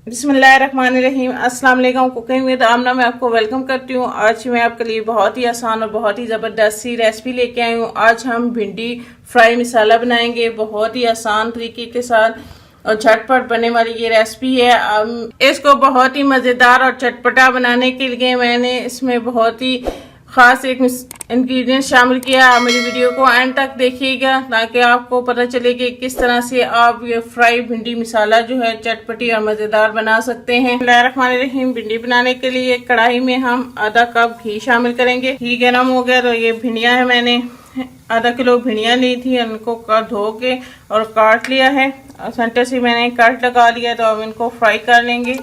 बिस्मिल्लाहिर्रहमानिर्रहीम। अस्सलाम वालेकुम। कुकिंग विद आमना में आपको वेलकम करती हूँ। आज मैं आपके लिए बहुत ही आसान और बहुत ही ज़बरदस्त सी रेसिपी लेके आई हूँ। आज हम भिंडी फ्राई मसाला बनाएंगे बहुत ही आसान तरीके के साथ और झटपट बनने वाली ये रेसिपी है। इसको बहुत ही मज़ेदार और चटपटा बनाने के लिए मैंने इसमें बहुत ही ख़ास एक इंग्रेडिएंट शामिल किया। आप मेरी वीडियो को एंड तक देखिएगा ताकि आपको पता चले कि किस तरह से आप ये फ्राई भिंडी मसाला जो है चटपटी और मज़ेदार बना सकते हैं। बिस्मिल्लाहिर्रहमानिर्रहीम। भिंडी बनाने के लिए कढ़ाई में हम आधा कप घी शामिल करेंगे। घी गर्म हो गया तो ये भिंडियाँ है, मैंने आधा किलो भिंडियाँ ली थी, उनको धो के और काट लिया है और सेंटर से मैंने कट लगा लिया। तो अब इनको फ्राई कर लेंगे।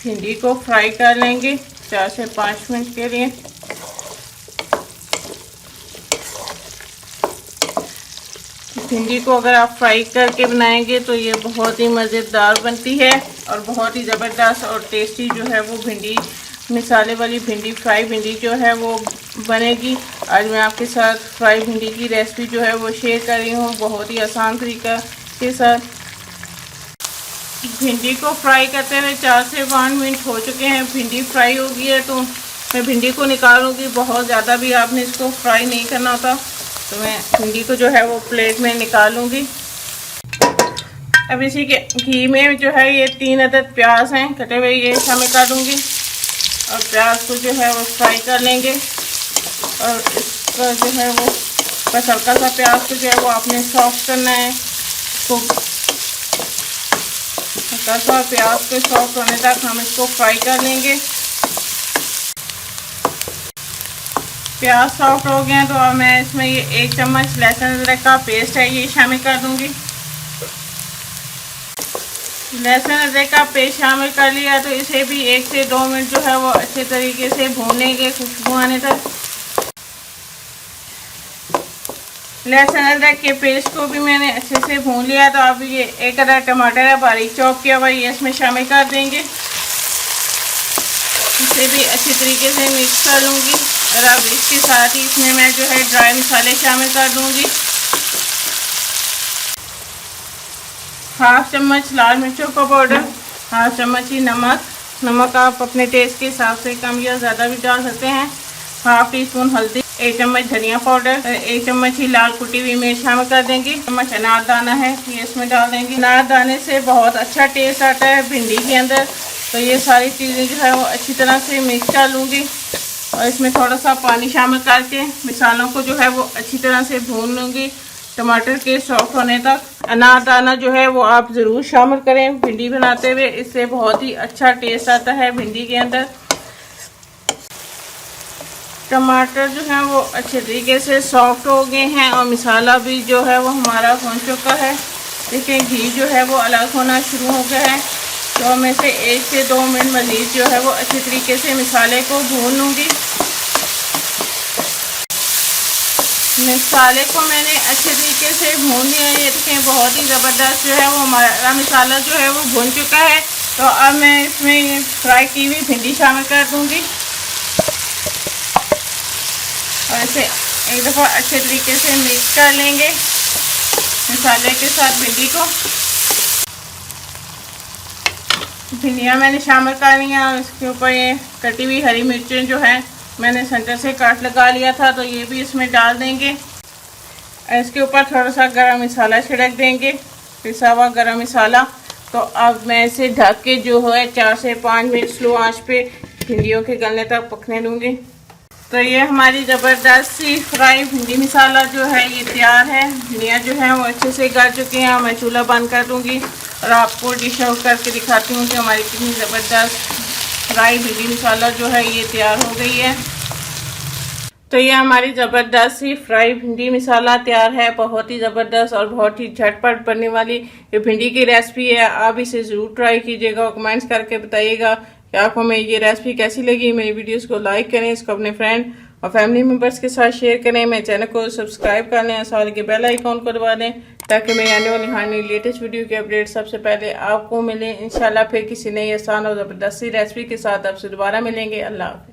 भिंडी को फ्राई कर लेंगे 4 से 5 मिनट के लिए। भिंडी को अगर आप फ्राई करके बनाएंगे तो ये बहुत ही मज़ेदार बनती है और बहुत ही ज़बरदस्त और टेस्टी जो है वो भिंडी मसाले वाली भिंडी फ्राई भिंडी जो है वो बनेगी। आज मैं आपके साथ फ्राई भिंडी की रेसिपी जो है वो शेयर कर रही हूँ बहुत ही आसान तरीका के साथ। भिंडी को फ्राई करते हुए 4 से 5 मिनट हो चुके हैं। भिंडी फ्राई हो गई है तो मैं भिंडी को निकालूंगी। बहुत ज़्यादा भी आपने इसको फ्राई नहीं करना होता। तो मैं भिंडी को जो है वो प्लेट में निकालूंगी। अब इसी के घी में जो है ये 3 अदद प्याज हैं कटे हुए, ये शामिल कर दूँगी और प्याज को जो है वो फ्राई कर लेंगे। और इसका जो है वो बस हल्का सा प्याज को जो है वो आपने सॉफ्ट करना है। तो हल्का सा प्याज को सॉफ्ट होने तक हम इसको फ्राई कर लेंगे। प्याज सॉफ्ट हो गए हैं तो अब मैं इसमें ये 1 चम्मच लहसुन अदरक का पेस्ट है ये शामिल कर दूंगी। लहसुन अदरक का पेस्ट शामिल कर लिया तो इसे भी 1 से 2 मिनट जो है वो अच्छे तरीके से भून लेंगे खुशबू आने तक। लहसुन अदरक के पेस्ट को भी मैंने अच्छे से भून लिया। तो अब ये 1 अदद टमाटर है बारीक चॉप किया हुआ, ये इसमें शामिल कर देंगे। इसे भी अच्छी तरीके से मिक्स कर लूँगी और अब इसके साथ ही इसमें मैं जो है ड्राई मसाले शामिल कर दूँगी। 1/2 चम्मच लाल मिर्चों का पाउडर, 1/2 चम्मच ही नमक आप अपने टेस्ट के हिसाब से कम या ज़्यादा भी डाल सकते हैं। 1/2 टीस्पून हल्दी, 1 चम्मच धनिया पाउडर, 1 चम्मच ही लाल कुटी हुई मिर्च शामिल कर देंगे। 1 चम्मच अनार दाना है ये इसमें डाल देंगे। अनार दाने से बहुत अच्छा टेस्ट आता है भिंडी के अंदर। तो ये सारी चीज़ें जो है वो अच्छी तरह से मिक्स कर लूँगी और इसमें थोड़ा सा पानी शामिल करके मसालों को जो है वो अच्छी तरह से भून लूँगी टमाटर के सॉफ्ट होने तक। अनार दाना जो है वो आप ज़रूर शामिल करें भिंडी बनाते हुए, इससे बहुत ही अच्छा टेस्ट आता है भिंडी के अंदर। टमाटर जो है वो अच्छे तरीके से सॉफ्ट हो गए हैं और मसाला भी जो है वो हमारा भून चुका है। देखिए घी जो है वो अलग होना शुरू हो गया है। तो मैं से 1 से 2 मिनट मज़ीद जो है वो अच्छे तरीके से मसाले को भून लूँगी। मसाले को मैंने अच्छे तरीके से भून लिया है। ये देखें बहुत ही ज़बरदस्त जो है वो हमारा मसाला जो है वो भून चुका है। तो अब मैं इसमें फ्राई की हुई भिंडी शामिल कर दूँगी और इसे एक दफ़ा अच्छे तरीके से मिक्स कर लेंगे मसाले के साथ भिंडी को। भिंडियाँ मैंने शामिल कर लिया और इसके ऊपर ये कटी हुई हरी मिर्चें जो है मैंने सेंटर से काट लगा लिया था तो ये भी इसमें डाल देंगे। इसके ऊपर थोड़ा सा गरम मसाला छिड़क देंगे, पिसा हुआ गरम मसाला। तो अब मैं इसे ढक के जो है 4 से 5 मिनट स्लो आंच पे भिंडियों के गलने तक पकने दूँगी। तो ये हमारी ज़बरदस्त सी फ्राई भिंडी मसाला जो है ये तैयार है। भिंडियाँ जो हैं वो अच्छे से गल चुकी हैं। मैं चूल्हा बंद कर दूँगी और आपको डिश आउट करके दिखाती हूँ कि हमारी कितनी ज़बरदस्त फ्राई भिंडी मसाला जो है ये तैयार हो गई है। तो ये हमारी ज़बरदस्त सी फ्राई भिंडी मसाला तैयार है। बहुत ही ज़बरदस्त और बहुत ही झटपट बनने वाली ये भिंडी की रेसिपी है। आप इसे ज़रूर ट्राई कीजिएगा और कमेंट्स करके बताइएगा कि आपको मेरी ये रेसिपी कैसी लगी। मेरी वीडियोस को लाइक करें, इसको अपने फ्रेंड और फैमिली मेम्बर्स के साथ शेयर करें। मेरे चैनल को सब्सक्राइब कर लें, साथ के बेल आइकॉन को दबा दें ताकि मेरी आने वाली हर नई लेटेस्ट वीडियो की अपडेट सबसे पहले आपको मिले। इंशाल्लाह फिर किसी नई आसान और ज़बरदस्त रेसिपी के साथ आपसे दोबारा मिलेंगे। अल्लाह हाफ़िज़।